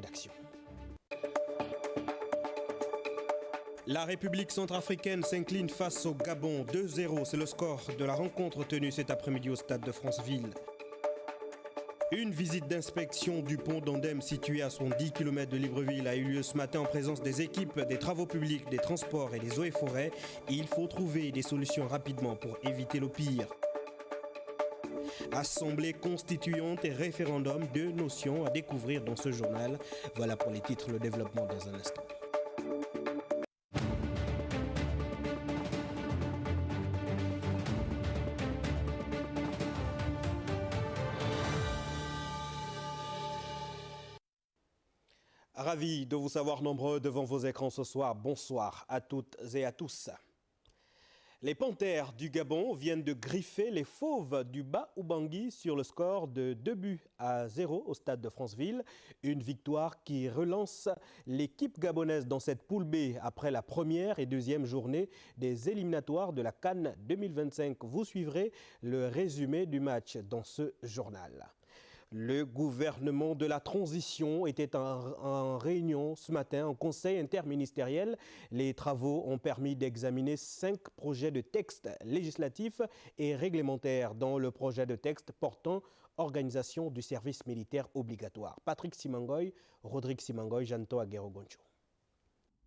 rédaction. La République centrafricaine s'incline face au Gabon 2-0. C'est le score de la rencontre tenue cet après-midi au stade de Franceville. Une visite d'inspection du pont d'Andem situé à son 10 km de Libreville a eu lieu ce matin en présence des équipes des travaux publics, des transports et des eaux et forêts. Il faut trouver des solutions rapidement pour éviter le pire. Assemblée constituante et référendum, deux notions à découvrir dans ce journal. Voilà pour les titres, le développement dans un instant. Ravi de vous savoir nombreux devant vos écrans ce soir. Bonsoir à toutes et à tous. Les Panthères du Gabon viennent de griffer les Fauves du Bas-Ubangui sur le score de 2-0 au stade de Franceville. Une victoire qui relance l'équipe gabonaise dans cette poule B après la première et deuxième journée des éliminatoires de la CAN 2025. Vous suivrez le résumé du match dans ce journal. Le gouvernement de la transition était en réunion ce matin en conseil interministériel. Les travaux ont permis d'examiner 5 projets de textes législatifs et réglementaires dans le projet de texte portant organisation du service militaire obligatoire. Patrick Simangoy, Rodrigue Simangoy, Janto Aguero Goncho.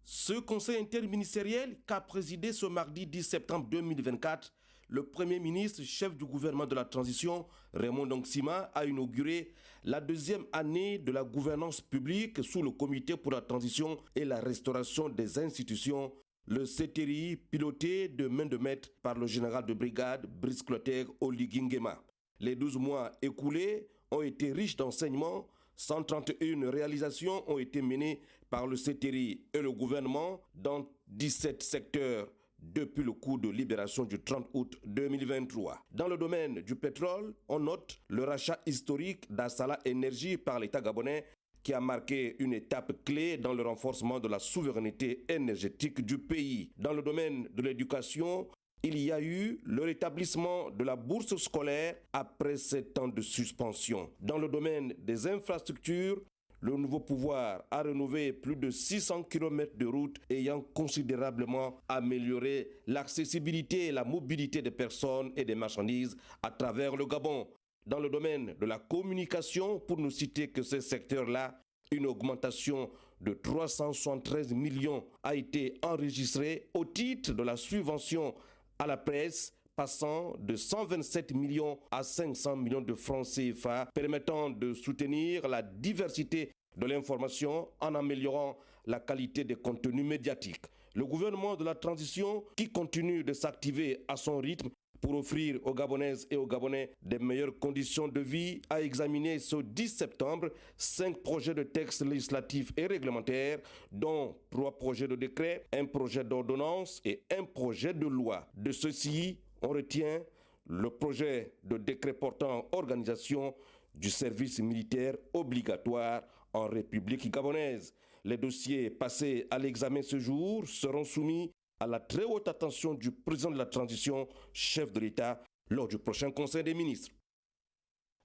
Ce conseil interministériel qu'a présidé ce mardi 10 septembre 2024, le Premier ministre, chef du gouvernement de la transition, Raymond Ndongsima, a inauguré la deuxième année de la gouvernance publique sous le Comité pour la transition et la restauration des institutions, le CTRI, piloté de main de maître par le général de brigade Brice Clotaire Oligui-Nguema. Les 12 mois écoulés ont été riches d'enseignements. 131 réalisations ont été menées par le CTRI et le gouvernement dans 17 secteurs depuis le coup de libération du 30 août 2023. Dans le domaine du pétrole, on note le rachat historique d'Assala Énergie par l'État gabonais qui a marqué une étape clé dans le renforcement de la souveraineté énergétique du pays. Dans le domaine de l'éducation, il y a eu le rétablissement de la bourse scolaire après 7 ans de suspension. Dans le domaine des infrastructures, le nouveau pouvoir a rénové plus de 600 km de routes ayant considérablement amélioré l'accessibilité et la mobilité des personnes et des marchandises à travers le Gabon. Dans le domaine de la communication, pour ne citer que ces secteurs-là, une augmentation de 373 millions a été enregistrée au titre de la subvention à la presse, passant de 127 millions à 500 millions de francs CFA, permettant de soutenir la diversité de l'information en améliorant la qualité des contenus médiatiques. Le gouvernement de la transition, qui continue de s'activer à son rythme pour offrir aux Gabonaises et aux Gabonais des meilleures conditions de vie, a examiné ce 10 septembre 5 projets de textes législatifs et réglementaires, dont 3 projets de décret, un projet d'ordonnance et un projet de loi. De ceux-ci, on retient le projet de décret portant organisation du service militaire obligatoire en République gabonaise. Les dossiers passés à l'examen ce jour seront soumis à la très haute attention du président de la transition, chef de l'État, lors du prochain Conseil des ministres.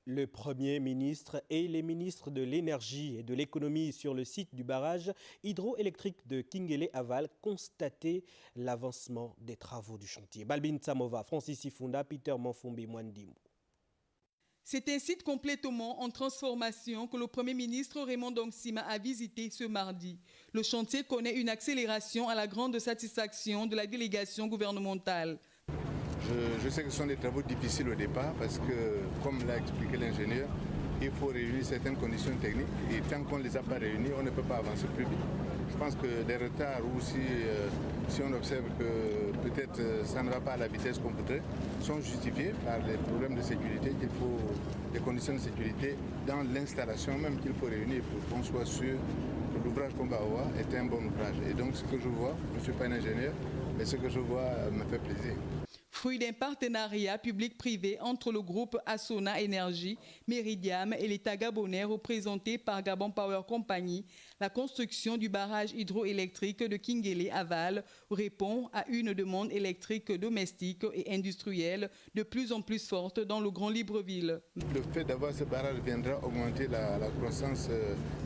Le Premier ministre et les ministres de l'Énergie et de l'Économie sur le site du barrage hydroélectrique de Kingele-Aval constataient l'avancement des travaux du chantier. Balbin Tsamova, Francis Ifunda, Peter Manfumbi Mwandimou. C'est un site complètement en transformation que le Premier ministre Raymond Ndongsima a visité ce mardi. Le chantier connaît une accélération à la grande satisfaction de la délégation gouvernementale. Je sais que ce sont des travaux difficiles au départ parce que, comme l'a expliqué l'ingénieur, il faut réunir certaines conditions techniques et tant qu'on ne les a pas réunies, on ne peut pas avancer plus vite. Je pense que des retards ou si on observe que peut-être ça ne va pas à la vitesse qu'on voudrait, sont justifiés par les problèmes de sécurité des conditions de sécurité dans l'installation même qu'il faut réunir pour qu'on soit sûr que l'ouvrage qu'on va avoir est un bon ouvrage. Et donc ce que je vois, je ne suis pas un ingénieur, mais ce que je vois me fait plaisir. fruit d'un partenariat public-privé entre le groupe Assona Énergie, Meridiam et l'État gabonais représenté par Gabon Power Company. La construction du barrage hydroélectrique de Kinguélé-Aval répond à une demande électrique domestique et industrielle de plus en plus forte dans le Grand Libreville. Le fait d'avoir ce barrage viendra augmenter la croissance,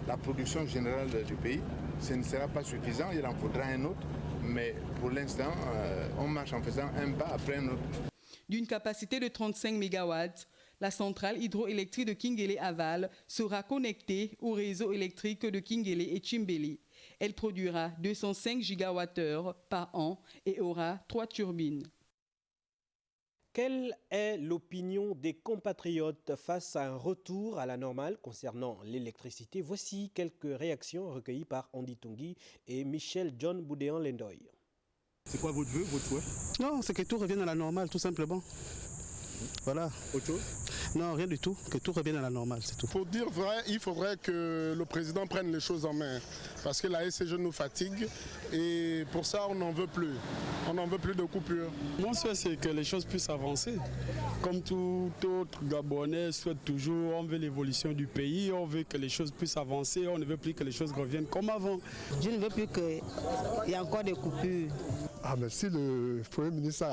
la production générale du pays. Ce ne sera pas suffisant, il en faudra un autre. Mais pour l'instant, on marche en faisant un pas après un autre. D'une capacité de 35 MW, la centrale hydroélectrique de Kinguélé-Aval sera connectée au réseau électrique de Kinguélé et Chimbéli. Elle produira 205 GWh par an et aura 3 turbines. Quelle est l'opinion des compatriotes face à un retour à la normale concernant l'électricité? Voici quelques réactions recueillies par Andy Tungui et Michel John Boudéan Lendoy. C'est quoi votre vœu, votre souhait? Non, c'est que tout revienne à la normale, tout simplement. Voilà. Autre chose? Non, rien du tout. Que tout revienne à la normale, c'est tout. Pour dire vrai, il faudrait que le président prenne les choses en main. Parce que la SCG nous fatigue et pour ça, on n'en veut plus. On n'en veut plus de coupures. Mon souhait, c'est que les choses puissent avancer. Comme tout autre Gabonais souhaite toujours, on veut l'évolution du pays, on veut que les choses puissent avancer, on ne veut plus que les choses reviennent comme avant. Je ne veux plus qu'il y ait encore des coupures. Ah, mais si le Premier ministre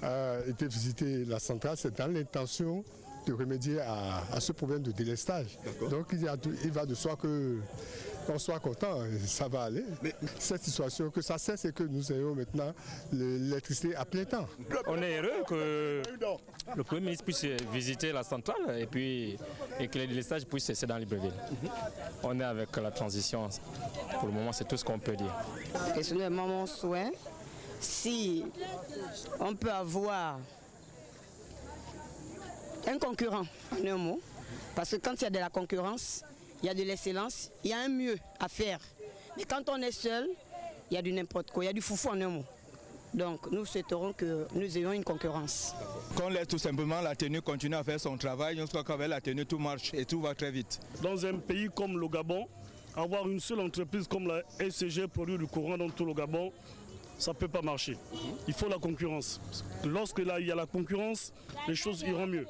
a été visiter la centrale, c'est dans l'intention de remédier à ce problème de délestage. Donc il va de soi qu'on soit content, ça va aller. Mais cette situation, que ça cesse et que nous ayons maintenant l'électricité à plein temps. On est heureux que le Premier ministre puisse visiter la centrale et que les délestages puissent cesser dans Libreville. On est avec la transition. Pour le moment, c'est tout ce qu'on peut dire. Personnellement, mon souhait, si on peut avoir un concurrent, en un mot, parce que quand il y a de la concurrence, il y a de l'excellence, il y a un mieux à faire. Mais quand on est seul, il y a du n'importe quoi, il y a du foufou en un mot. Donc nous souhaiterons que nous ayons une concurrence. Qu'on laisse tout simplement la tenue continuer à faire son travail, je crois qu'avec la tenue tout marche et tout va très vite. Dans un pays comme le Gabon, avoir une seule entreprise comme la SCG produit du courant dans tout le Gabon, ça ne peut pas marcher. Il faut la concurrence. Lorsque là, il y a la concurrence, les choses iront mieux.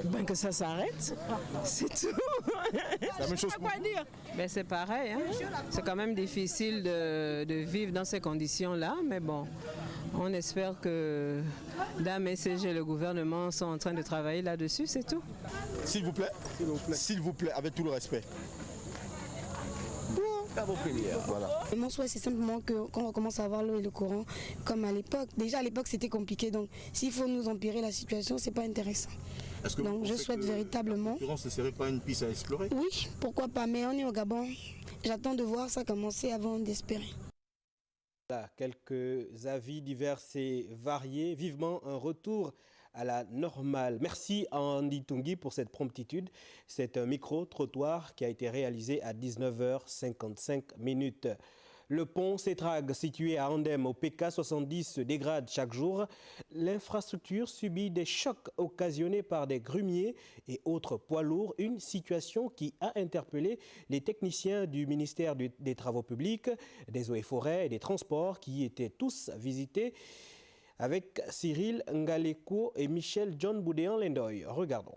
Ben que ça s'arrête, c'est tout. La même chose pour vous? Ben c'est pareil, hein? C'est quand même difficile de vivre dans ces conditions-là, mais bon, on espère que Dame SCG et le gouvernement sont en train de travailler là-dessus, c'est tout. S'il vous plaît, avec tout le respect. À vos prières. Voilà. Mon souhait, c'est simplement qu'on recommence à avoir l'eau et le courant comme à l'époque. Déjà à l'époque, c'était compliqué, donc s'il faut nous empirer la situation, c'est pas intéressant. Donc je souhaite véritablement. Ce ne serait pas une piste à explorer? Oui, pourquoi pas, mais on est au Gabon. J'attends de voir ça commencer avant d'espérer. Voilà, quelques avis divers et variés. Vivement un retour à la normale. Merci à Andy Tungui pour cette promptitude. C'est un micro-trottoir qui a été réalisé à 19h55. Le pont Cétrague, situé à Andem au PK 70, se dégrade chaque jour. L'infrastructure subit des chocs occasionnés par des grumiers et autres poids lourds, une situation qui a interpellé les techniciens du ministère des Travaux publics, des Eaux et Forêts et des Transports qui étaient tous visités avec Cyril Ngaleko et Michel John Boudéan Lendoy. Regardons.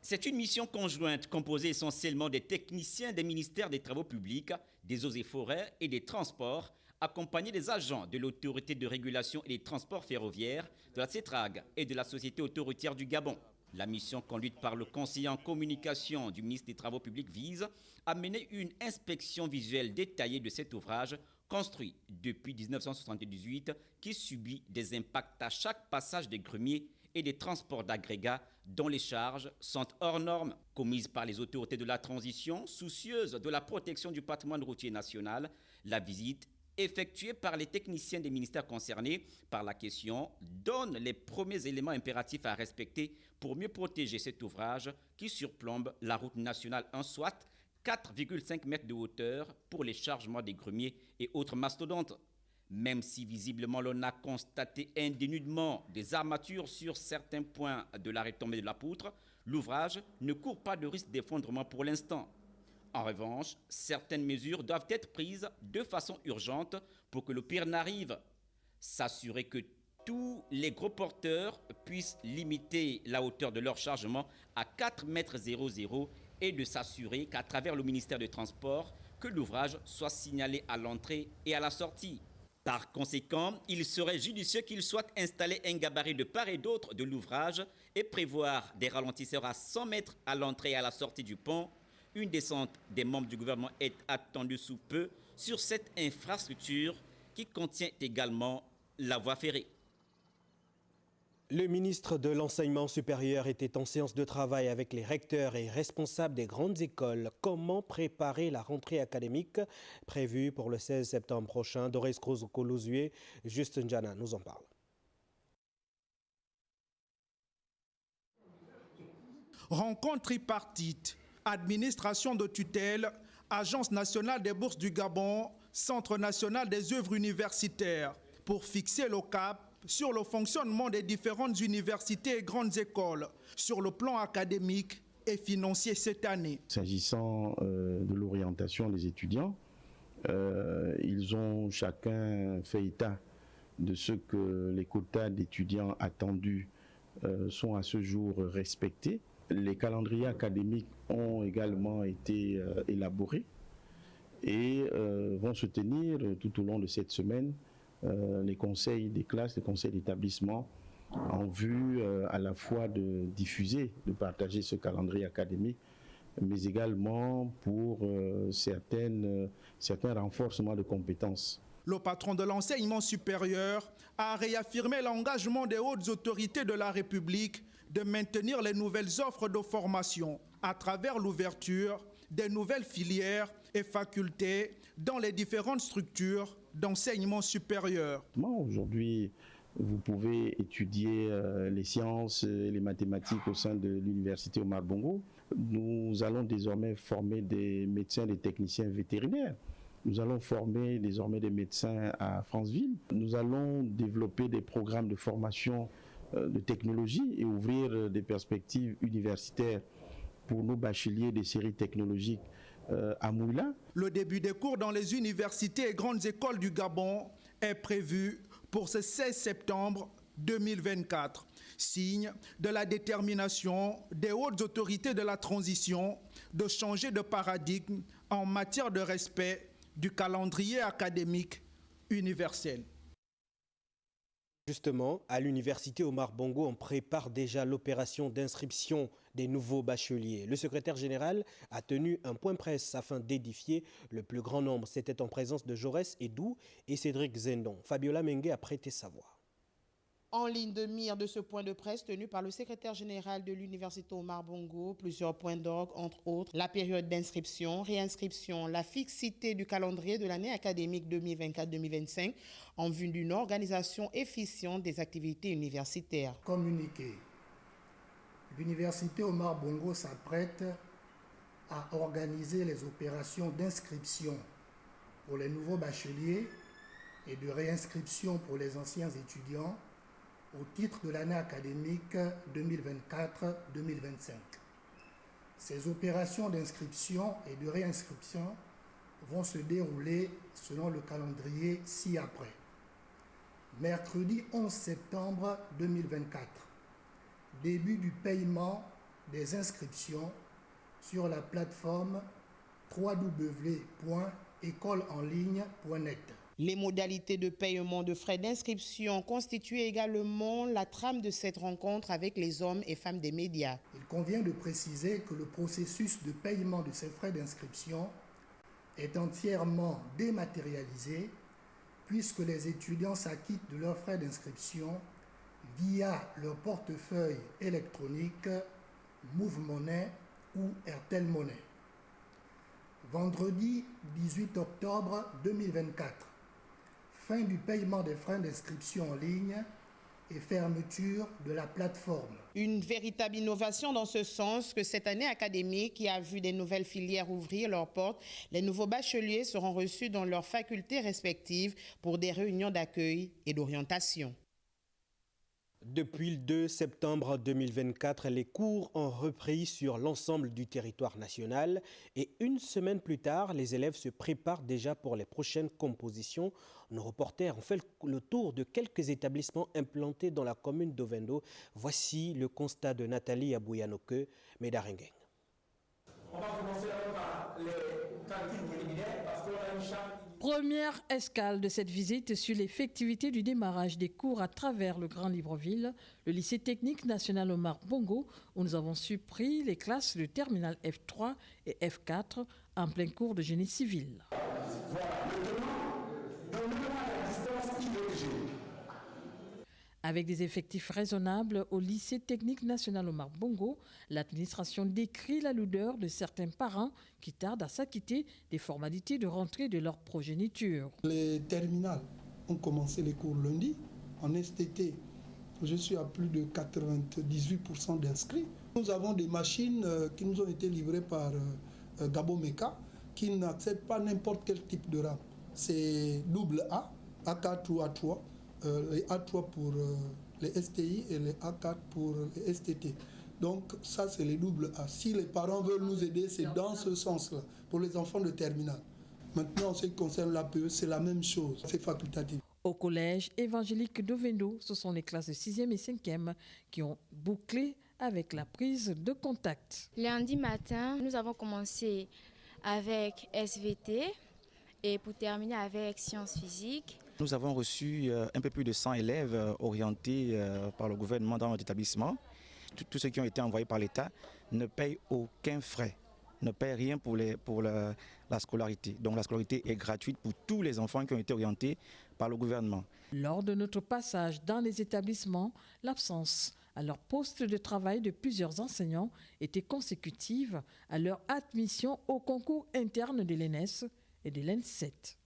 C'est une mission conjointe composée essentiellement des techniciens des ministères des Travaux publics, des Eaux et Forêts et des Transports, accompagnés des agents de l'Autorité de régulation et des transports ferroviaires, de la CETRAG et de la Société autoroutière du Gabon. La mission conduite par le conseiller en communication du ministre des Travaux publics vise à mener une inspection visuelle détaillée de cet ouvrage construit depuis 1978 qui subit des impacts à chaque passage des grumiers et des transports d'agrégats dont les charges sont hors normes, commises par les autorités de la transition, soucieuses de la protection du patrimoine routier national. La visite, effectuée par les techniciens des ministères concernés par la question, donne les premiers éléments impératifs à respecter pour mieux protéger cet ouvrage qui surplombe la route nationale 1, soit 4,5 mètres de hauteur pour les chargements des grumiers et autres mastodontes. Même si visiblement l'on a constaté un dénudement des armatures sur certains points de la retombée de la poutre, l'ouvrage ne court pas de risque d'effondrement pour l'instant. En revanche, certaines mesures doivent être prises de façon urgente pour que le pire n'arrive. s'assurer que tous les gros porteurs puissent limiter la hauteur de leur chargement à 4,00 m et de s'assurer qu'à travers le ministère des Transports, que l'ouvrage soit signalé à l'entrée et à la sortie. Par conséquent, il serait judicieux qu'il soit installé un gabarit de part et d'autre de l'ouvrage et prévoir des ralentisseurs à 100 mètres à l'entrée et à la sortie du pont. Une descente des membres du gouvernement est attendue sous peu sur cette infrastructure qui contient également la voie ferrée. Le ministre de l'Enseignement supérieur était en séance de travail avec les recteurs et responsables des grandes écoles. Comment préparer la rentrée académique prévue pour le 16 septembre prochain? Doris Cruz-Colozué, Juste Njana nous en parle. Rencontre tripartite, administration de tutelle, Agence nationale des bourses du Gabon, Centre national des œuvres universitaires, pour fixer le cap sur le fonctionnement des différentes universités et grandes écoles, sur le plan académique et financier cette année. S'agissant de l'orientation des étudiants, ils ont chacun fait état de ce que les quotas d'étudiants attendus sont à ce jour respectés. Les calendriers académiques ont également été élaborés et vont se tenir tout au long de cette semaine les conseils des classes, les conseils d'établissement en vue à la fois de diffuser, de partager ce calendrier académique, mais également pour certains renforcements de compétences. Le patron de l'enseignement supérieur a réaffirmé l'engagement des hautes autorités de la République de maintenir les nouvelles offres de formation à travers l'ouverture des nouvelles filières et facultés dans les différentes structures d'enseignement supérieur. Aujourd'hui, vous pouvez étudier les sciences et les mathématiques au sein de l'université Omar Bongo. Nous allons désormais former des médecins, des techniciens vétérinaires. Nous allons former désormais des médecins à Franceville. Nous allons développer des programmes de formation de technologie et ouvrir des perspectives universitaires pour nos bacheliers des séries technologiques à Mouila. Le début des cours dans les universités et grandes écoles du Gabon est prévu pour ce 16 septembre 2024, signe de la détermination des hautes autorités de la transition de changer de paradigme en matière de respect du calendrier académique universel. Justement, à l'université Omar Bongo, on prépare déjà l'opération d'inscription des nouveaux bacheliers. Le secrétaire général a tenu un point presse afin d'édifier le plus grand nombre. C'était en présence de Jaurès Edou et Cédric Zendon. Fabiola Mengue a prêté sa voix. En ligne de mire de ce point de presse tenu par le secrétaire général de l'université Omar Bongo, plusieurs points d'orgue, entre autres la période d'inscription, réinscription, la fixité du calendrier de l'année académique 2024-2025 en vue d'une organisation efficiente des activités universitaires. Communiqué. L'université Omar Bongo s'apprête à organiser les opérations d'inscription pour les nouveaux bacheliers et de réinscription pour les anciens étudiants au titre de l'année académique 2024-2025. Ces opérations d'inscription et de réinscription vont se dérouler selon le calendrier ci-après. Mercredi 11 septembre 2024, début du paiement des inscriptions sur la plateforme www.écoleenligne.net. Les modalités de paiement de frais d'inscription constituent également la trame de cette rencontre avec les hommes et femmes des médias. Il convient de préciser que le processus de paiement de ces frais d'inscription est entièrement dématérialisé puisque les étudiants s'acquittent de leurs frais d'inscription via leur portefeuille électronique Move Money ou Airtel Money. Vendredi 18 octobre 2024, fin du paiement des frais d'inscription en ligne et fermeture de la plateforme. Une véritable innovation dans ce sens que cette année académique qui a vu des nouvelles filières ouvrir leurs portes, les nouveaux bacheliers seront reçus dans leurs facultés respectives pour des réunions d'accueil et d'orientation. Depuis le 2 septembre 2024, les cours ont repris sur l'ensemble du territoire national et une semaine plus tard, les élèves se préparent déjà pour les prochaines compositions. Nos reporters ont fait le tour de quelques établissements implantés dans la commune d'Ovendo. Voici le constat de Nathalie Abouyanoke, Médarengue. On va commencer par les cantines préliminaires parce qu'on a une chambre. Première escale de cette visite sur l'effectivité du démarrage des cours à travers le Grand Libreville, le lycée technique national Omar Bongo, où nous avons surpris les classes de terminale F3 et F4 en plein cours de génie civil. Voilà, maintenant, donnez-moi la distance IVG. Avec des effectifs raisonnables au lycée technique national Omar Bongo, l'administration décrit la lourdeur de certains parents qui tardent à s'acquitter des formalités de rentrée de leur progéniture. Les terminales ont commencé les cours lundi. En STT, je suis à plus de 98% d'inscrits. Nous avons des machines qui nous ont été livrées par Gabo Meka qui n'acceptent pas n'importe quel type de RAM. C'est double A, A4 ou A3. Les A3 pour les STI et les A4 pour les STT. Donc ça, c'est les doubles A. Si les parents veulent nous aider, c'est dans ce sens-là, pour les enfants de terminale. Maintenant, en ce qui concerne l'APE, c'est la même chose, c'est facultatif. Au collège évangélique d'Ovendo, ce sont les classes de 6e et 5e qui ont bouclé avec la prise de contact. Lundi matin, nous avons commencé avec SVT et pour terminer avec sciences physiques. Nous avons reçu un peu plus de 100 élèves orientés par le gouvernement dans notre établissement. Tous ceux qui ont été envoyés par l'État ne payent aucun frais, ne payent rien pour la scolarité. Donc la scolarité est gratuite pour tous les enfants qui ont été orientés par le gouvernement. Lors de notre passage dans les établissements, l'absence à leur poste de travail de plusieurs enseignants était consécutive à leur admission au concours interne de l'ENS et de l'ENSET.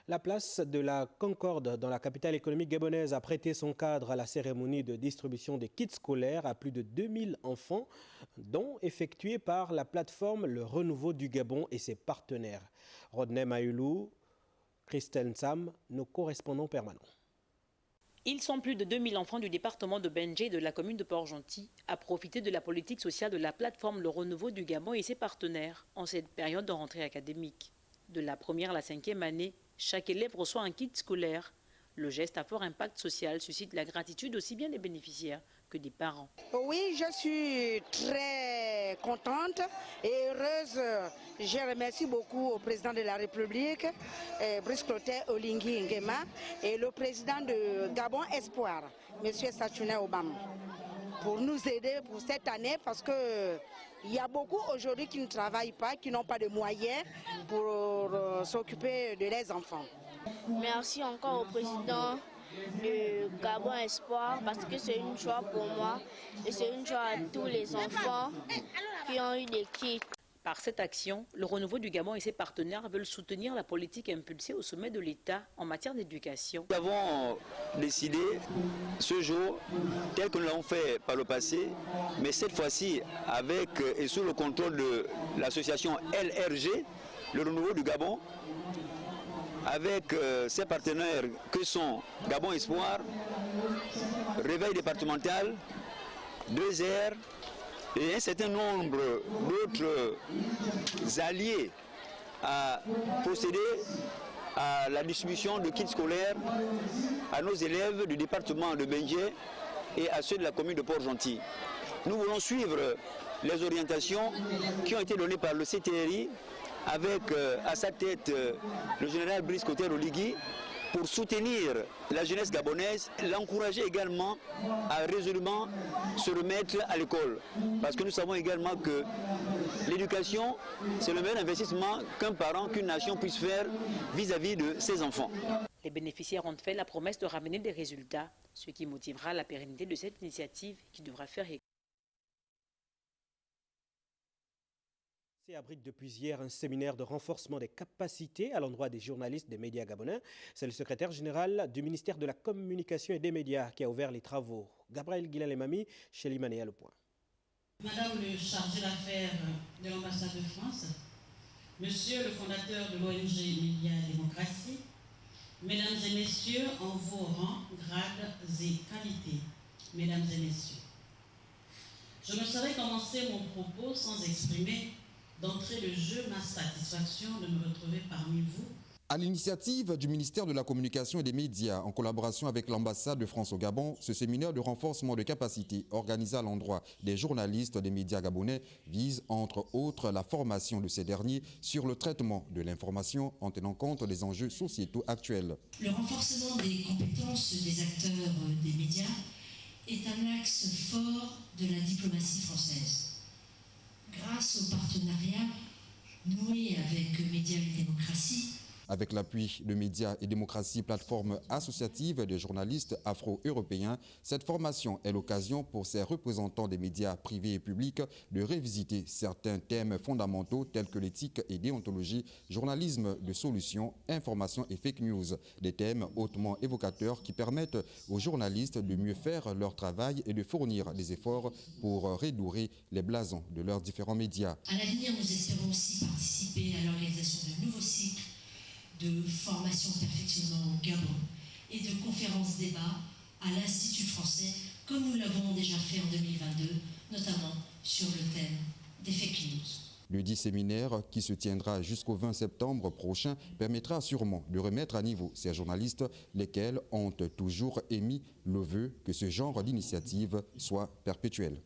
La place de la Concorde dans la capitale économique gabonaise a prêté son cadre à la cérémonie de distribution des kits scolaires à plus de 2000 enfants, dont effectuée par la plateforme Le Renouveau du Gabon et ses partenaires. Rodney Mayoulou, Christelle Sam, nos correspondants permanents. Ils sont plus de 2000 enfants du département de Benjé et de la commune de Port-Gentil à profiter de la politique sociale de la plateforme Le Renouveau du Gabon et ses partenaires en cette période de rentrée académique. De la première à la 5e année, chaque élève reçoit un kit scolaire. Le geste à fort impact social suscite la gratitude aussi bien des bénéficiaires que des parents. Oui, je suis très contente et heureuse. Je remercie beaucoup au président de la République, Brice Clotaire Olingi Nguema, et le président de Gabon Espoir, M. Sachouné Obama, pour nous aider pour cette année parce que il y a beaucoup aujourd'hui qui ne travaillent pas, qui n'ont pas de moyens pour s'occuper de leurs enfants. Merci encore au président de Gabon Espoir parce que c'est une joie pour moi et c'est une joie à tous les enfants qui ont eu des kits. Par cette action, le Renouveau du Gabon et ses partenaires veulent soutenir la politique impulsée au sommet de l'État en matière d'éducation. Nous avons décidé ce jour, tel que nous l'avons fait par le passé, mais cette fois-ci avec et sous le contrôle de l'association LRG, le Renouveau du Gabon, avec ses partenaires que sont Gabon Espoir, Réveil départemental, 2R, et un certain nombre d'autres alliés à procéder à la distribution de kits scolaires à nos élèves du département de Benjé et à ceux de la commune de Port-Gentil. Nous voulons suivre les orientations qui ont été données par le CTRI avec à sa tête le général Brice Clotaire Oligui pour soutenir la jeunesse gabonaise, l'encourager également à résolument se remettre à l'école. Parce que nous savons également que l'éducation, c'est le meilleur investissement qu'un parent, qu'une nation puisse faire vis-à-vis de ses enfants. Les bénéficiaires ont fait la promesse de ramener des résultats, ce qui motivera la pérennité de cette initiative qui devra faire école. Abrite depuis hier un séminaire de renforcement des capacités à l'endroit des journalistes des médias gabonais. C'est le secrétaire général du ministère de la Communication et des Médias qui a ouvert les travaux. Gabriel Guilalemami, chez Limané à Le Point. Madame le chargé d'affaires de l'ambassade de France, Monsieur le fondateur de l'ONG Médias et Démocratie, Mesdames et messieurs, en vos rangs, grades et qualités, mesdames et messieurs, je ne saurais commencer mon propos sans exprimer d'entrée de jeu ma satisfaction de me retrouver parmi vous. À l'initiative du ministère de la Communication et des Médias, en collaboration avec l'ambassade de France au Gabon, ce séminaire de renforcement de capacités organisé à l'endroit des journalistes des médias gabonais vise entre autres la formation de ces derniers sur le traitement de l'information en tenant compte des enjeux sociétaux actuels. Le renforcement des compétences des acteurs des médias est un axe fort de la diplomatie française. Grâce au partenariat noué avec Médias et Démocratie, Avec l'appui de Médias et Démocratie, plateforme associative des journalistes afro-européens, cette formation est l'occasion pour ces représentants des médias privés et publics de revisiter certains thèmes fondamentaux tels que l'éthique et déontologie, journalisme de solutions, information et fake news. Des thèmes hautement évocateurs qui permettent aux journalistes de mieux faire leur travail et de fournir des efforts pour redorer les blasons de leurs différents médias. À l'avenir, nous espérons aussi participer à l'organisation de nouveaux cycles de formation perfectionnement au Gabon et de conférences-débats à l'Institut français, comme nous l'avons déjà fait en 2022, notamment sur le thème des fake news. Le dit séminaire, qui se tiendra jusqu'au 20 septembre prochain, permettra sûrement de remettre à niveau ces journalistes, lesquels ont toujours émis le vœu que ce genre d'initiative soit perpétuel.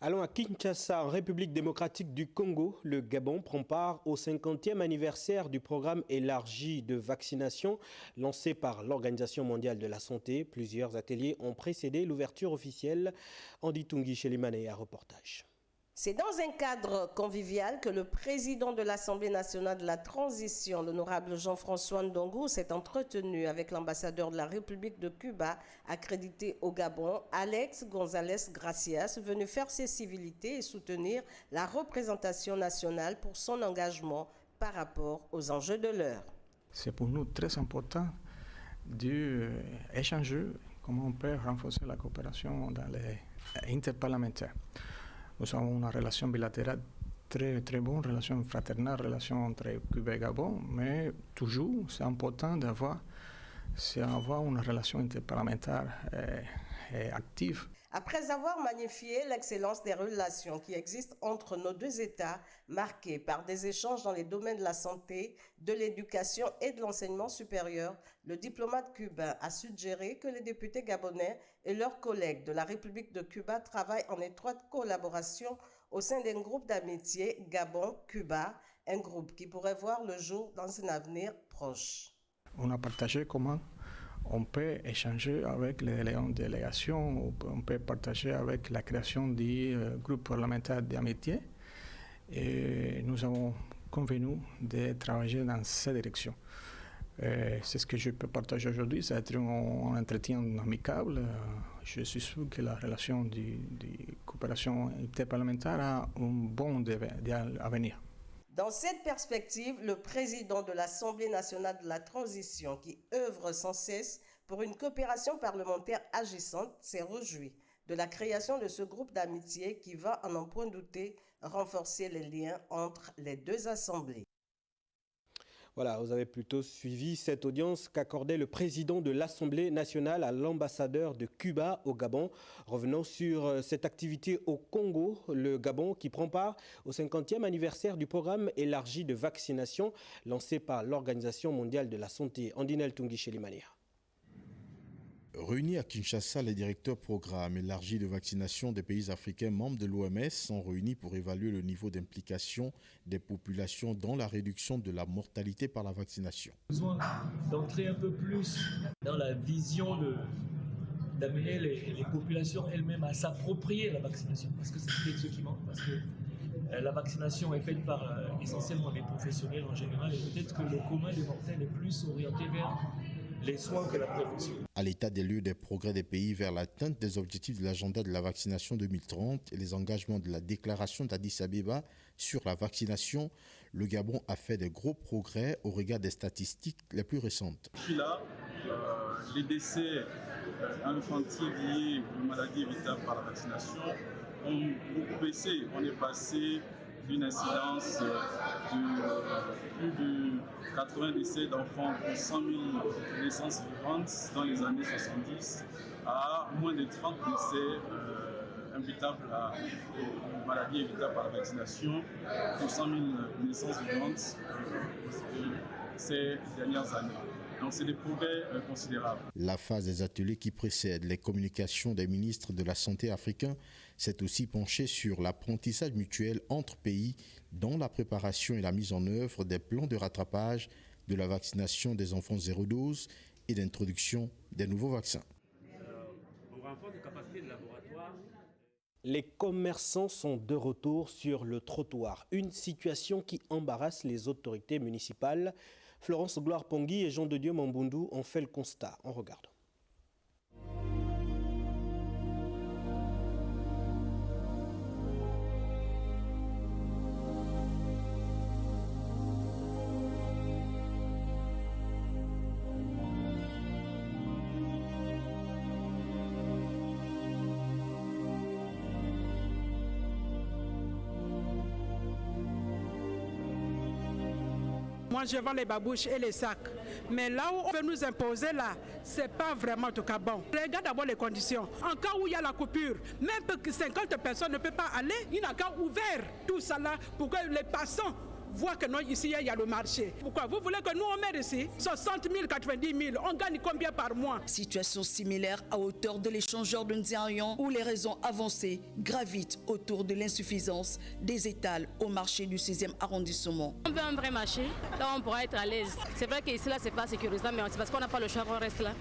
Allons à Kinshasa, en République démocratique du Congo. Le Gabon prend part au 50e anniversaire du programme élargi de vaccination lancé par l'Organisation mondiale de la santé. Plusieurs ateliers ont précédé l'ouverture officielle. Andy Tungi Chelimane, un reportage. C'est dans un cadre convivial que le président de l'Assemblée nationale de la transition, l'honorable Jean-François Ndongo, s'est entretenu avec l'ambassadeur de la République de Cuba, accrédité au Gabon, Alex González Gracias, venu faire ses civilités et soutenir la représentation nationale pour son engagement par rapport aux enjeux de l'heure. C'est pour nous très important d'échanger comment on peut renforcer la coopération dans les interparlementaires. Nous avons une relation bilatérale très bonne, relation fraternelle, relation entre Cuba et Gabon, mais toujours c'est important d'avoir une relation interparlementaire et active. Après avoir magnifié l'excellence des relations qui existent entre nos deux États, marquées par des échanges dans les domaines de la santé, de l'éducation et de l'enseignement supérieur, le diplomate cubain a suggéré que les députés gabonais et leurs collègues de la République de Cuba travaillent en étroite collaboration au sein d'un groupe d'amitié Gabon-Cuba, un groupe qui pourrait voir le jour dans un avenir proche. On a partagé comment on peut échanger avec les délégations, on peut partager avec la création du groupe parlementaire d'amitié et nous avons convenu de travailler dans cette direction. C'est ce que je peux partager aujourd'hui, ça va être un entretien amicable. Je suis sûr que la relation de coopération interparlementaire a un bon avenir. Dans cette perspective, le président de l'Assemblée nationale de la transition, qui œuvre sans cesse pour une coopération parlementaire agissante, s'est réjoui de la création de ce groupe d'amitié qui va, à n'en point douter, renforcer les liens entre les deux assemblées. Voilà, vous avez plutôt suivi cette audience qu'accordait le président de l'Assemblée nationale à l'ambassadeur de Cuba au Gabon. Revenons sur cette activité au Congo, le Gabon qui prend part au 50e anniversaire du programme élargi de vaccination lancé par l'Organisation mondiale de la santé. Andinel Tungi Chelimane. Réunis à Kinshasa, les directeurs programme élargi de vaccination des pays africains membres de l'OMS sont réunis pour évaluer le niveau d'implication des populations dans la réduction de la mortalité par la vaccination. Besoin d'entrer un peu plus dans la vision d'amener les populations elles-mêmes à s'approprier la vaccination, parce que c'est peut-être ce qui manque, parce que la vaccination est faite par essentiellement les professionnels en général, et peut-être que le commun des mortels est plus orienté vers les soins que la prévention. À l'état des lieux des progrès des pays vers l'atteinte des objectifs de l'agenda de la vaccination 2030 et les engagements de la déclaration d'Addis Abeba sur la vaccination, le Gabon a fait de gros progrès au regard des statistiques les plus récentes. Depuis là, les décès infantiles liés aux maladies évitables par la vaccination ont beaucoup baissé. On est passé d'une incidence plus de 80 décès d'enfants pour 100 000 naissances vivantes dans les années 70 à moins de 30 décès imputables à une maladie évitable par la vaccination pour 100 000 naissances vivantes ces dernières années. Donc c'est des progrès considérables. La phase des ateliers qui précède les communications des ministres de la Santé africains s'est aussi penchée sur l'apprentissage mutuel entre pays dans la préparation et la mise en œuvre des plans de rattrapage de la vaccination des enfants zéro dose et d'introduction des nouveaux vaccins. Les commerçants sont de retour sur le trottoir, une situation qui embarrasse les autorités municipales. Florence Gloire Pongui et Jean de Dieu Mambundu ont fait le constat. On regarde. Moi, je vends les babouches et les sacs. Mais là où on veut nous imposer, là, c'est pas vraiment en tout cas bon. Regarde d'abord les conditions. En cas où il y a la coupure, même que 50 personnes ne peuvent pas aller, il n'a qu'à ouvrir tout ça là pour que les passants voient que non, ici, il y a le marché. Pourquoi? Vous voulez que nous, on mette ici 60 000, 90 000. On gagne combien par mois? Situation similaire à hauteur de l'échangeur de Nzérian, où les raisons avancées gravitent autour de l'insuffisance des étals au marché du 6e arrondissement. On veut un vrai marché, là on pourra être à l'aise. C'est vrai qu'ici, là, c'est pas sécurisant, mais c'est parce qu'on n'a pas le choix qu'on reste là.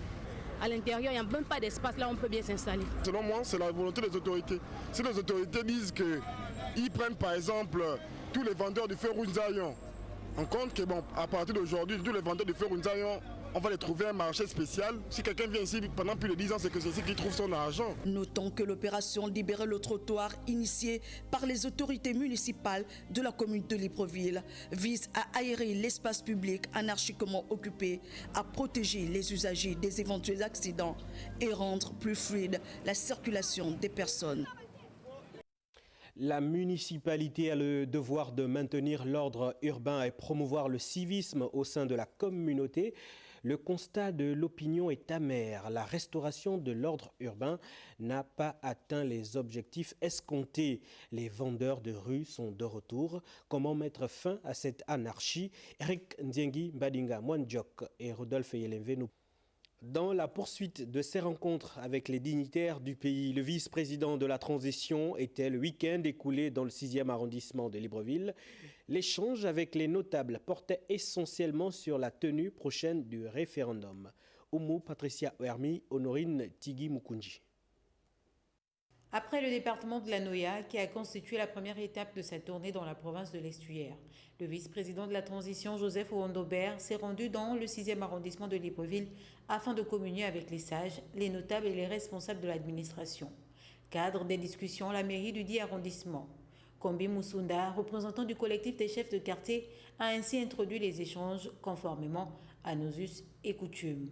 À l'intérieur, il n'y a même pas d'espace, là on peut bien s'installer. Selon moi, c'est la volonté des autorités. Si les autorités disent qu'ils prennent par exemple tous les vendeurs du feu rouge Nzérian, on compte que bon, à partir d'aujourd'hui, tous les vendeurs du feu rouge Nzérian, on va les trouver un marché spécial. Si quelqu'un vient ici pendant plus de 10 ans, c'est que c'est ici qu'il trouve son argent. Notons que l'opération Libérer le trottoir, initiée par les autorités municipales de la commune de Libreville, vise à aérer l'espace public anarchiquement occupé, à protéger les usagers des éventuels accidents et rendre plus fluide la circulation des personnes. La municipalité a le devoir de maintenir l'ordre urbain et promouvoir le civisme au sein de la communauté. Le constat de l'opinion est amer. La restauration de l'ordre urbain n'a pas atteint les objectifs escomptés. Les vendeurs de rue sont de retour. Comment mettre fin à cette anarchie? Eric Ndiengi Mbadinga Mwanjok et Rodolphe Yelenve nous. Dans la poursuite de ces rencontres avec les dignitaires du pays, le vice-président de la transition était le week-end écoulé dans le 6e arrondissement de Libreville. L'échange avec les notables portait essentiellement sur la tenue prochaine du référendum. Oumou Patricia Ouermi, Honorine Tigui Mukunji. Après le département de la Noya, qui a constitué la première étape de sa tournée dans la province de l'Estuaire, le vice-président de la transition, Joseph Owondobert, s'est rendu dans le 6e arrondissement de Libreville afin de communier avec les sages, les notables et les responsables de l'administration. Cadre des discussions, la mairie du 10 arrondissement. Kombi Moussunda, représentant du collectif des chefs de quartier, a ainsi introduit les échanges conformément à nos us et coutumes.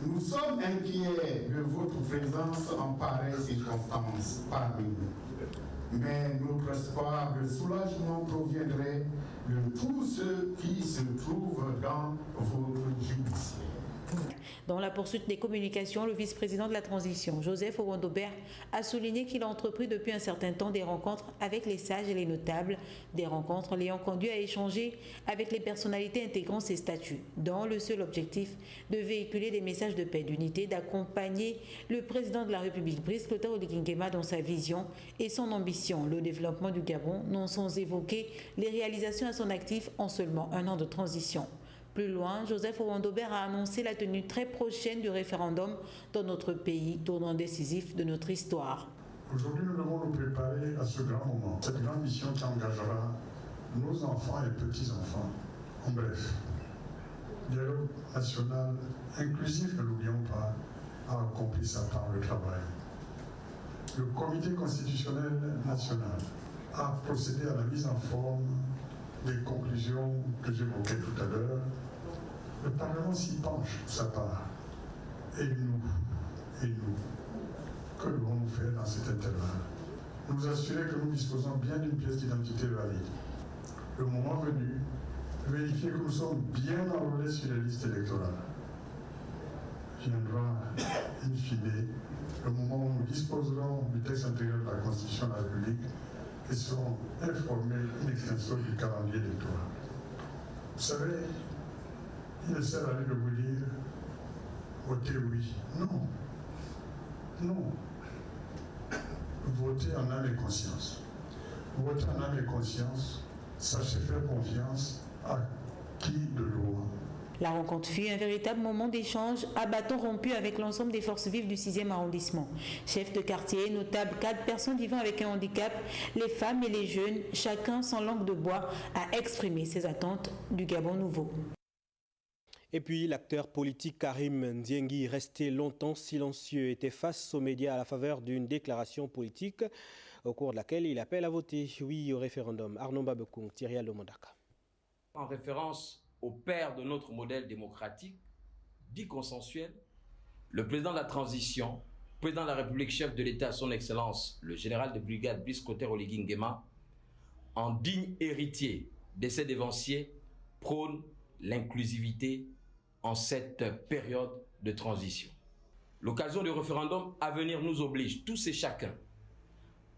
Nous sommes inquiets de votre présence en pareille circonstance parmi nous. Mais notre espoir de soulagement proviendrait de tous ceux qui se trouvent dans votre judiciaire. Dans la poursuite des communications, le vice-président de la transition, Joseph Owondobert, a souligné qu'il a entrepris depuis un certain temps des rencontres avec les sages et les notables, des rencontres l'ayant conduit à échanger avec les personnalités intégrant ces statuts, dans le seul objectif de véhiculer des messages de paix, d'unité, d'accompagner le président de la République, Brice Clotaire Oligui Nguema, dans sa vision et son ambition, le développement du Gabon, non sans évoquer les réalisations à son actif en seulement un an de transition. Plus loin, Joseph Owondobert a annoncé la tenue très prochaine du référendum dans notre pays, tournant décisif de notre histoire. Aujourd'hui, nous devons nous préparer à ce grand moment, cette grande mission qui engagera nos enfants et petits-enfants. En bref, dialogue national inclusif, ne l'oublions pas, a accompli sa part de travail. Le comité constitutionnel national a procédé à la mise en forme des conclusions que j'évoquais tout à l'heure. Le Parlement s'y penche pour sa part. Et nous, que devons-nous faire dans cet intervalle? Nous assurer que nous disposons bien d'une pièce d'identité valide. le moment venu, vérifier que nous sommes bien enrôlés sur les listes électorales. Viendra, in fine, le moment où nous disposerons du texte intérieur de la Constitution de la République et serons informés in extenso du calendrier électoral. Vous savez, il ne sert à rien de vous dire votez oui. Non. Non. Votez en âme et conscience. Votez en âme et conscience. Sachez faire confiance à qui de loi. La rencontre fut un véritable moment d'échange à bâton rompu avec l'ensemble des forces vives du 6e arrondissement. Chefs de quartier, notables, cadres, personnes vivant avec un handicap, les femmes et les jeunes, chacun sans langue de bois, a exprimé ses attentes du Gabon nouveau. Et puis, l'acteur politique Karim Ndiengui, resté longtemps silencieux, était face aux médias à la faveur d'une déclaration politique au cours de laquelle il appelle à voter oui au référendum. Arnaud Babekong, Thierry Alomondaka. En référence au père de notre modèle démocratique, dit consensuel, le président de la transition, président de la République, chef de l'État, son Excellence, le général de brigade Brice Clotaire Oligui Nguema, en digne héritier de ses dévanciers, prône l'inclusivité en cette période de transition. L'occasion du référendum à venir nous oblige, tous et chacun,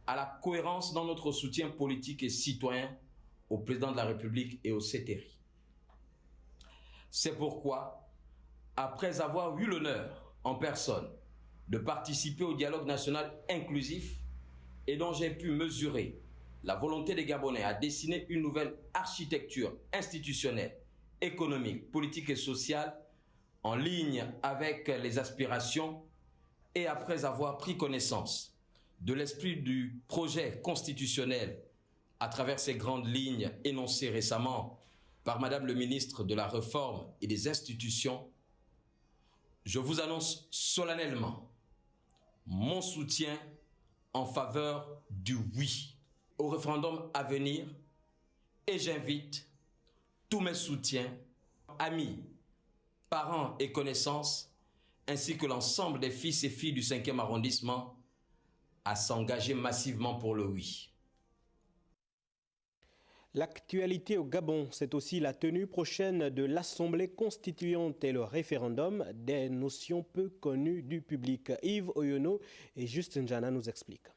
à la cohérence dans notre soutien politique et citoyen au président de la République et au CTRI. C'est pourquoi, après avoir eu l'honneur en personne de participer au dialogue national inclusif et dont j'ai pu mesurer la volonté des Gabonais à dessiner une nouvelle architecture institutionnelle, économique, politique et sociale en ligne avec les aspirations, et après avoir pris connaissance de l'esprit du projet constitutionnel à travers ces grandes lignes énoncées récemment par Madame le ministre de la Réforme et des Institutions, je vous annonce solennellement mon soutien en faveur du oui au référendum à venir, et j'invite tous mes soutiens, amis, parents et connaissances, ainsi que l'ensemble des fils et filles du 5e arrondissement à s'engager massivement pour le oui. L'actualité au Gabon, c'est aussi la tenue prochaine de l'Assemblée constituante et le référendum, des notions peu connues du public. Yves Oyono et Justin Njana nous expliquent.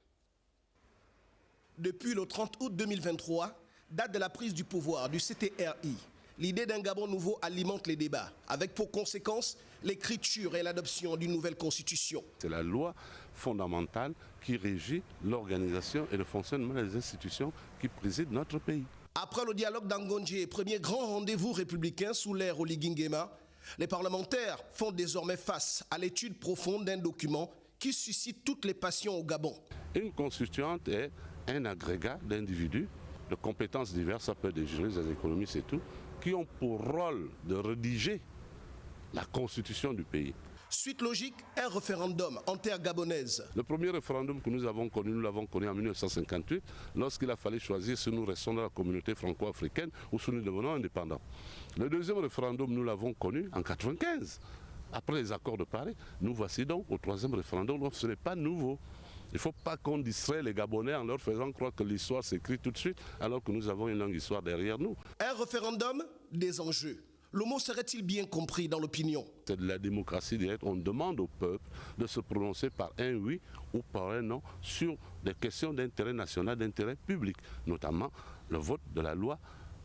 Depuis le 30 août 2023, date de la prise du pouvoir du CTRI, l'idée d'un Gabon nouveau alimente les débats, avec pour conséquence l'écriture et l'adoption d'une nouvelle constitution. C'est la loi fondamentale qui régit l'organisation et le fonctionnement des institutions qui président notre pays. Après le dialogue d'Angondje, premier grand rendez-vous républicain sous l'ère Oligui Nguema, les parlementaires font désormais face à l'étude profonde d'un document qui suscite toutes les passions au Gabon. Une constituante est un agrégat d'individus de compétences diverses, ça peut être des juristes, des économistes et tout, qui ont pour rôle de rédiger la constitution du pays. Suite logique, un référendum en terre gabonaise. Le premier référendum que nous l'avons connu en 1958, lorsqu'il a fallu choisir si nous restons dans la communauté franco-africaine ou si nous devenons indépendants. Le deuxième référendum, nous l'avons connu en 1995, après les accords de Paris. Nous voici donc au troisième référendum, donc ce n'est pas nouveau. Il ne faut pas qu'on distrait les Gabonais en leur faisant croire que l'histoire s'écrit tout de suite, alors que nous avons une longue histoire derrière nous. Un référendum, des enjeux. Le mot serait-il bien compris dans l'opinion? C'est de la démocratie directe. On demande au peuple de se prononcer par un oui ou par un non sur des questions d'intérêt national, d'intérêt public, notamment le vote de la loi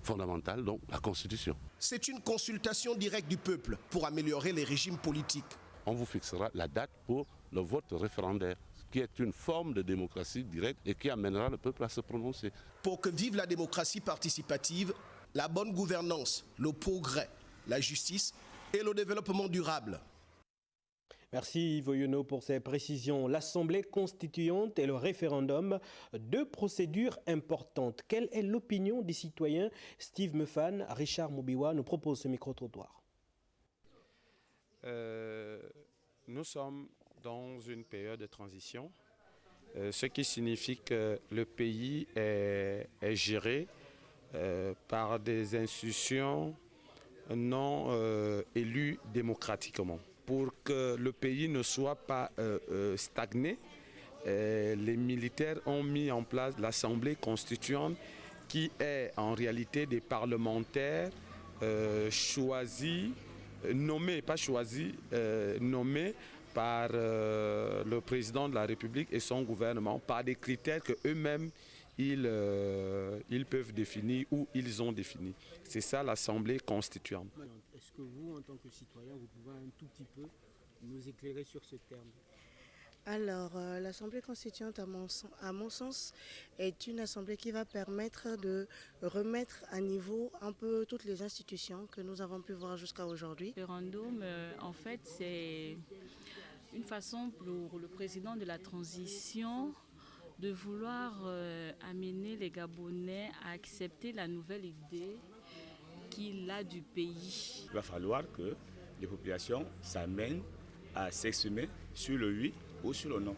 fondamentale, donc la Constitution. C'est une consultation directe du peuple pour améliorer les régimes politiques. On vous fixera la date pour le vote référendaire, qui est une forme de démocratie directe et qui amènera le peuple à se prononcer. Pour que vive la démocratie participative, la bonne gouvernance, le progrès, la justice et le développement durable. Merci Yves Oyono pour ces précisions. L'Assemblée constituante et le référendum, deux procédures importantes. Quelle est l'opinion des citoyens? Steve Mefan, Richard Moubiwa nous propose ce micro-trottoir. Nous sommes dans une période de transition, ce qui signifie que le pays est géré par des institutions non élues démocratiquement. Pour que le pays ne soit pas stagné, les militaires ont mis en place l'Assemblée constituante qui est en réalité des parlementaires choisis, nommés, pas choisis, nommés par le président de la République et son gouvernement, par des critères qu'eux-mêmes ils peuvent définir ou ils ont définis. C'est ça l'Assemblée constituante. Est-ce que vous, en tant que citoyen, vous pouvez un tout petit peu nous éclairer sur ce terme? Alors, l'Assemblée constituante, à mon sens, est une assemblée qui va permettre de remettre à niveau un peu toutes les institutions que nous avons pu voir jusqu'à aujourd'hui. Le référendum, en fait, c'est une façon pour le président de la transition de vouloir amener les Gabonais à accepter la nouvelle idée qu'il a du pays. Il va falloir que les populations s'amènent à s'exprimer sur le oui ou sur le non,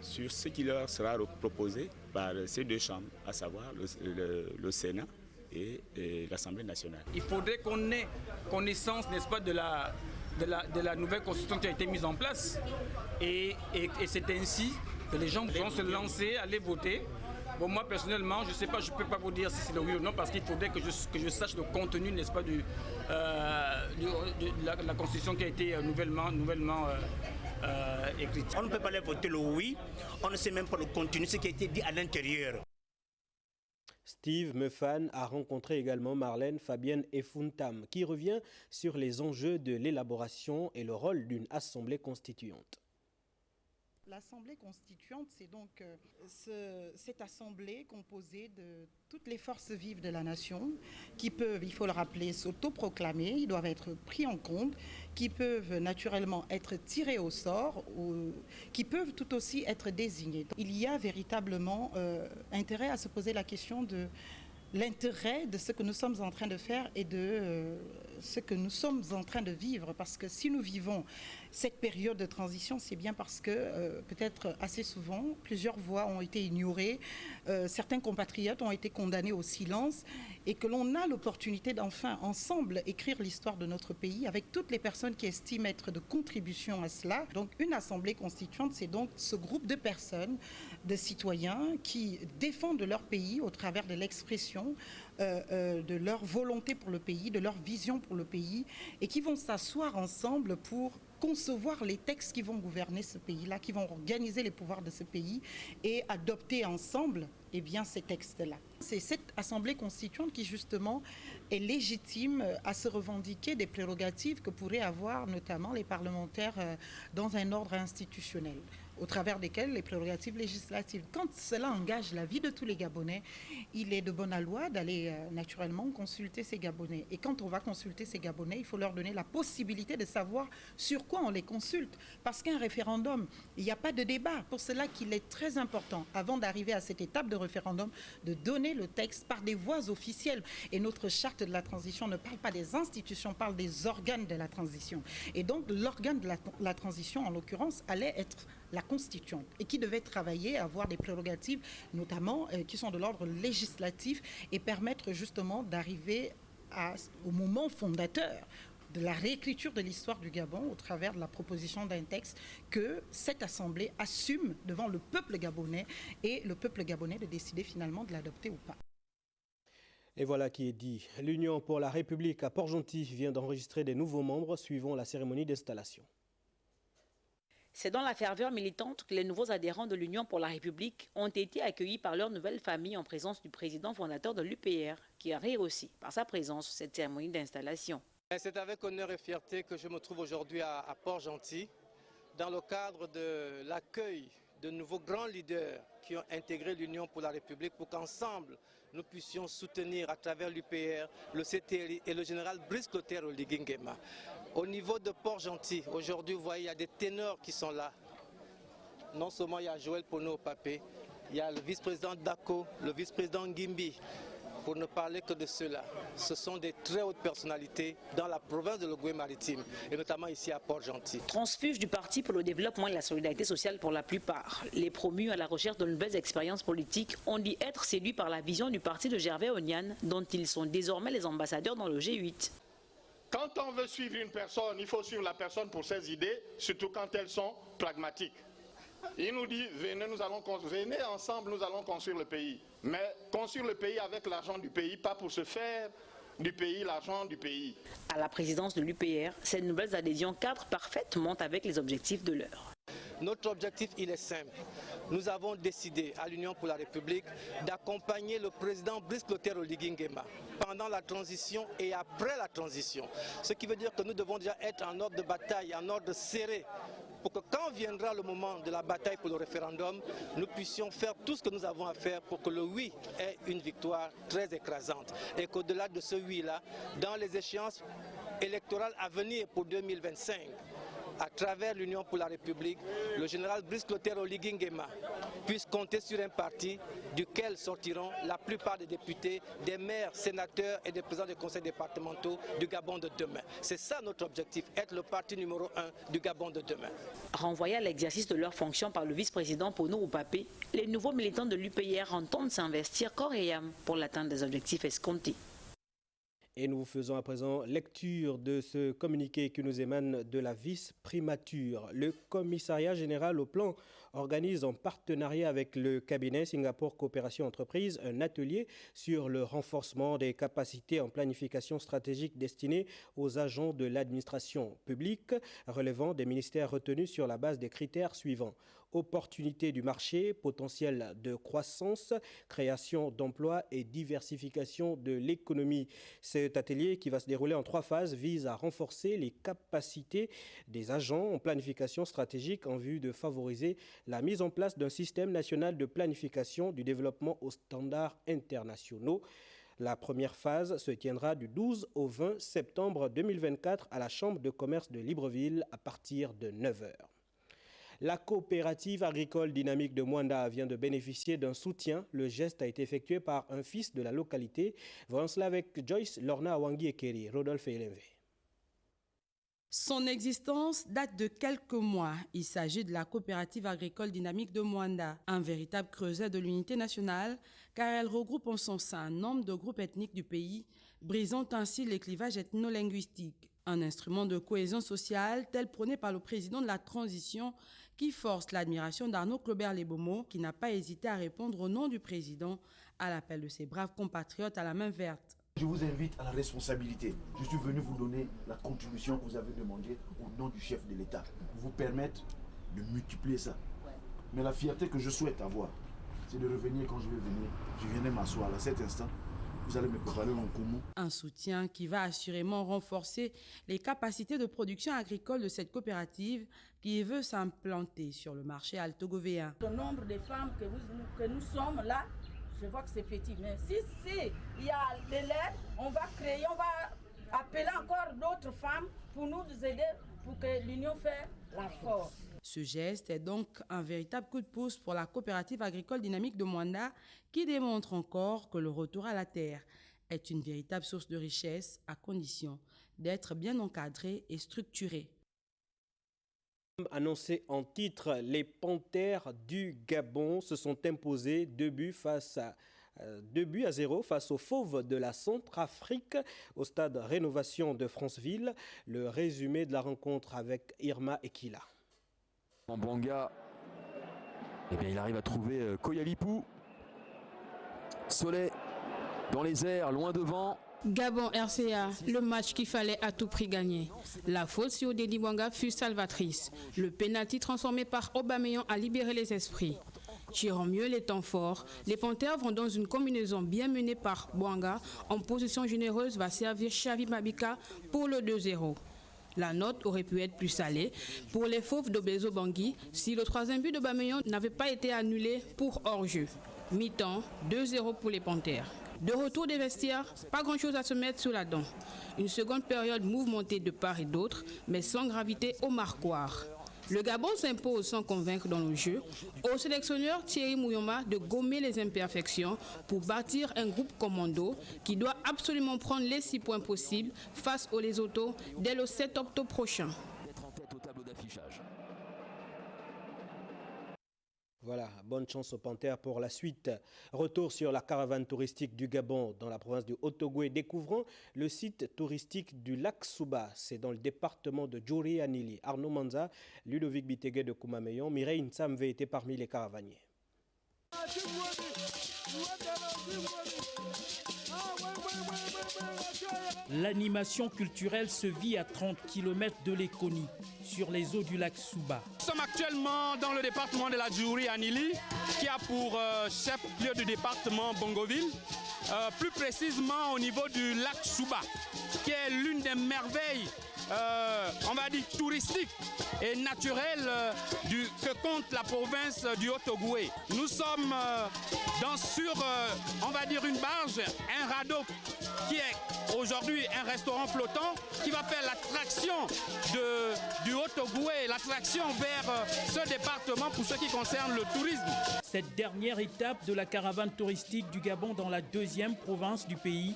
sur ce qui leur sera proposé par ces deux chambres, à savoir le Sénat et l'Assemblée nationale. Il faudrait qu'on ait connaissance, n'est-ce pas, de la nouvelle constitution qui a été mise en place. Et c'est ainsi que les gens vont se lancer, aller voter. Bon, moi personnellement, je ne sais pas, je ne peux pas vous dire si c'est le oui ou non, parce qu'il faudrait que je sache le contenu, n'est-ce pas, de la constitution qui a été nouvellement écrite. On ne peut pas aller voter le oui, on ne sait même pas le contenu, ce qui a été dit à l'intérieur. Steve Mefan a rencontré également Marlène Fabienne Efuntam, qui revient sur les enjeux de l'élaboration et le rôle d'une assemblée constituante. L'Assemblée constituante, c'est donc cette assemblée composée de toutes les forces vives de la nation qui peuvent, il faut le rappeler, s'autoproclamer, ils doivent être pris en compte, qui peuvent naturellement être tirés au sort, qui peuvent tout aussi être désignés. Il y a véritablement intérêt à se poser la question de l'intérêt de ce que nous sommes en train de faire et de ce que nous sommes en train de vivre. Parce que si nous vivons cette période de transition, c'est bien parce que peut-être assez souvent, plusieurs voix ont été ignorées, certains compatriotes ont été condamnés au silence et que l'on a l'opportunité d'enfin ensemble écrire l'histoire de notre pays avec toutes les personnes qui estiment être de contribution à cela. Donc une assemblée constituante, c'est donc ce groupe de personnes, de citoyens qui défendent leur pays au travers de l'expression de leur volonté pour le pays, de leur vision pour le pays et qui vont s'asseoir ensemble pour concevoir les textes qui vont gouverner ce pays-là, qui vont organiser les pouvoirs de ce pays et adopter ensemble ces textes-là. C'est cette assemblée constituante qui justement est légitime à se revendiquer des prérogatives que pourraient avoir notamment les parlementaires dans un ordre institutionnel, au travers desquels les prérogatives législatives. Quand cela engage la vie de tous les Gabonais, il est de bonne loi d'aller naturellement consulter ces Gabonais. Et quand on va consulter ces Gabonais, il faut leur donner la possibilité de savoir sur quoi on les consulte. Parce qu'un référendum, il n'y a pas de débat. Pour cela qu'il est très important, avant d'arriver à cette étape de référendum, de donner le texte par des voies officielles. Et notre charte de la transition ne parle pas des institutions, parle des organes de la transition. Et donc l'organe de la transition, en l'occurrence, allait être la constituante et qui devait travailler, avoir des prérogatives notamment qui sont de l'ordre législatif et permettre justement d'arriver au moment fondateur de la réécriture de l'histoire du Gabon au travers de la proposition d'un texte que cette assemblée assume devant le peuple gabonais et le peuple gabonais de décider finalement de l'adopter ou pas. Et voilà qui est dit. L'Union pour la République à Port-Gentil vient d'enregistrer des nouveaux membres suivant la cérémonie d'installation. C'est dans la ferveur militante que les nouveaux adhérents de l'Union pour la République ont été accueillis par leur nouvelle famille en présence du président fondateur de l'UPR, qui a réussi par sa présence cette cérémonie d'installation. C'est avec honneur et fierté que je me trouve aujourd'hui à Port-Gentil, dans le cadre de l'accueil de nouveaux grands leaders qui ont intégré l'Union pour la République pour qu'ensemble nous puissions soutenir à travers l'UPR, le CTLI et le général Brice Clotaire Oligui Nguema. Au niveau de Port-Gentil, aujourd'hui vous voyez il y a des ténors qui sont là. Non seulement il y a Joël Pono Papé, il y a le vice-président Dako, le vice-président Ngimbi. Pour ne parler que de ceux-là, ce sont des très hautes personnalités dans la province de l'Ogooué-Maritime et notamment ici à Port-Gentil. Transfuges du Parti pour le développement et la solidarité sociale pour la plupart, les promus à la recherche de nouvelles expériences politiques ont dit être séduits par la vision du parti de Gervais Onyan, dont ils sont désormais les ambassadeurs dans le G8. Quand on veut suivre une personne, il faut suivre la personne pour ses idées, surtout quand elles sont pragmatiques. Il nous dit, venez ensemble, nous allons construire le pays. Mais construire le pays avec l'argent du pays, pas pour se faire du pays l'argent du pays. À la présidence de l'UPR, ces nouvelles adhésions cadrent parfaitement avec les objectifs de l'heure. Notre objectif, il est simple. Nous avons décidé à l'Union pour la République d'accompagner le président Brice Clotaire Oligui Nguema pendant la transition et après la transition. Ce qui veut dire que nous devons déjà être en ordre de bataille, en ordre serré, pour que quand viendra le moment de la bataille pour le référendum, nous puissions faire tout ce que nous avons à faire pour que le oui ait une victoire très écrasante. Et qu'au-delà de ce oui-là, dans les échéances électorales à venir pour 2025, à travers l'Union pour la République, le général Brice Clotaire Oligui Nguema puisse compter sur un parti duquel sortiront la plupart des députés, des maires, sénateurs et des présidents des conseils départementaux du Gabon de demain. C'est ça notre objectif, être le parti numéro 1 du Gabon de demain. Renvoyés à l'exercice de leurs fonctions par le vice-président Pono Oupapé, les nouveaux militants de l'UPR entendent s'investir corps et âme pour l'atteinte des objectifs escomptés. Et nous faisons à présent lecture de ce communiqué qui nous émane de la vice-primature. Le commissariat général au plan organise en partenariat avec le cabinet Singapour Coopération Entreprise un atelier sur le renforcement des capacités en planification stratégique destinée aux agents de l'administration publique relevant des ministères retenus sur la base des critères suivants. Opportunités du marché, potentiel de croissance, création d'emplois et diversification de l'économie. Cet atelier, qui va se dérouler en 3 phases, vise à renforcer les capacités des agents en planification stratégique en vue de favoriser la mise en place d'un système national de planification du développement aux standards internationaux. La première phase se tiendra du 12 au 20 septembre 2024 à la Chambre de commerce de Libreville à partir de 9h. La coopérative agricole dynamique de Mwanda vient de bénéficier d'un soutien. Le geste a été effectué par un fils de la localité. Voyons cela avec Joyce Lorna Awangi Ekeri, Rodolphe Elenve. Son existence date de quelques mois. Il s'agit de la coopérative agricole dynamique de Mwanda, un véritable creuset de l'unité nationale, car elle regroupe en son sein un nombre de groupes ethniques du pays, brisant ainsi les clivages ethno-linguistiques. Un instrument de cohésion sociale tel prôné par le président de la transition qui force l'admiration d'Arnaud Claubert-Lébomo, qui n'a pas hésité à répondre au nom du président à l'appel de ses braves compatriotes à la main verte. Je vous invite à la responsabilité. Je suis venu vous donner la contribution que vous avez demandée au nom du chef de l'État, pour vous permettre de multiplier ça. Mais la fierté que je souhaite avoir, c'est de revenir quand je vais venir. Je viendrai m'asseoir à cet instant. Vous allez me préparer mon commun. Un soutien qui va assurément renforcer les capacités de production agricole de cette coopérative qui veut s'implanter sur le marché altogovéen. Le nombre de femmes que nous sommes là, je vois que c'est petit. Mais si il y a l'élève, on va appeler encore d'autres femmes pour nous aider pour que l'Union fasse la force. Ce geste est donc un véritable coup de pouce pour la coopérative agricole dynamique de Mwanda qui démontre encore que le retour à la terre est une véritable source de richesse à condition d'être bien encadré et structuré. Annoncé en titre, les Panthères du Gabon se sont imposés 2 buts à 0 face aux Fauves de la Centrafrique au stade Rénovation de Franceville. Le résumé de la rencontre avec Irma Ekila. Mbanga, il arrive à trouver Koyalipou. Soleil dans les airs, loin devant. Gabon RCA, le match qu'il fallait à tout prix gagner. La faute sur Dedi Bouanga fut salvatrice. Le pénalty transformé par Aubameyang a libéré les esprits. Tirant mieux les temps forts, les Panthères vont dans une combinaison bien menée par Bouanga. En position généreuse va servir Xavi Mabika pour le 2-0. La note aurait pu être plus salée pour les Fauves d'Obezo Bangui si le 3e but d'Aubameyang n'avait pas été annulé pour hors-jeu. Mi-temps, 2-0 pour les Panthères. De retour des vestiaires, pas grand-chose à se mettre sous la dent. Une seconde période mouvementée de part et d'autre, mais sans gravité au marquoir. Le Gabon s'impose sans convaincre dans le jeu. Au sélectionneur Thierry Mouyoma de gommer les imperfections pour bâtir un groupe commando qui doit absolument prendre les 6 points possibles face aux Lesotho dès le 7 octobre prochain. Voilà, bonne chance aux Panthères pour la suite. Retour sur la caravane touristique du Gabon dans la province du Haut-Ogooué. Découvrons le site touristique du lac Souba. C'est dans le département de Djouri-Anili. Arnaud Manza, Ludovic Bitegue de Koumameyon, Mireille Nsamve étaient parmi les caravaniers. L'animation culturelle se vit à 30 km de Lekoni, sur les eaux du lac Souba. Nous sommes actuellement dans le département de la Djouri-Anili, qui a pour chef-lieu du département Bongoville, plus précisément au niveau du lac Souba, qui est l'une des merveilles, on va dire, touristiques et naturelles que compte la province du Haut-Ogooué. Nous sommes sur, on va dire, une barge, un radeau qui est aujourd'hui un restaurant flottant qui va faire l'attraction du Haut-Ogooué, l'attraction vers ce département pour ce qui concerne le tourisme. Cette dernière étape de la caravane touristique du Gabon dans la deuxième province du pays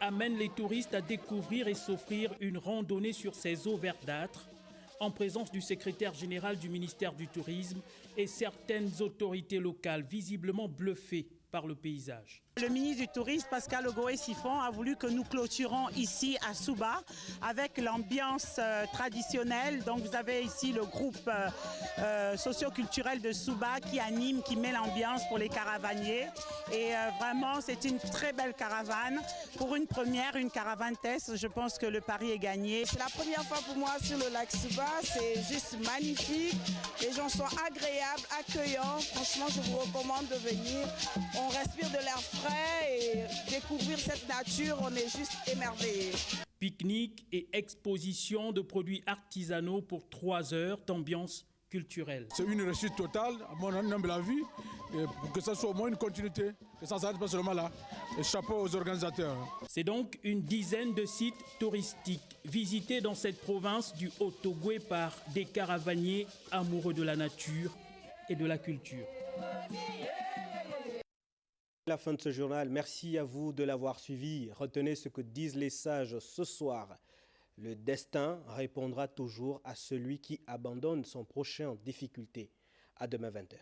amène les touristes à découvrir et s'offrir une randonnée sur ces eaux verdâtres en présence du secrétaire général du ministère du Tourisme et certaines autorités locales visiblement bluffées par le paysage. Le ministre du Tourisme, Pascal Ogooué-Siphon, a voulu que nous clôturons ici à Souba avec l'ambiance traditionnelle. Donc vous avez ici le groupe socio-culturel de Souba qui anime, qui met l'ambiance pour les caravaniers. Et vraiment, c'est une très belle caravane. Pour une première, une caravane test, je pense que le pari est gagné. C'est la première fois pour moi sur le lac Souba. C'est juste magnifique. Les gens sont agréables, accueillants. Franchement, je vous recommande de venir. On respire de l'air frais et découvrir cette nature, on est juste émerveillés. Pique-nique et exposition de produits artisanaux pour 3 heures d'ambiance culturelle. C'est une réussite totale, à mon humble avis, pour que ça soit au moins une continuité, que ça ne s'arrête pas seulement là. Et chapeau aux organisateurs. C'est donc une dizaine de sites touristiques visités dans cette province du Haut-Ogooué par des caravaniers amoureux de la nature et de la culture. La fin de ce journal, merci à vous de l'avoir suivi. Retenez ce que disent les sages ce soir. Le destin répondra toujours à celui qui abandonne son prochain en difficulté. À demain 20h.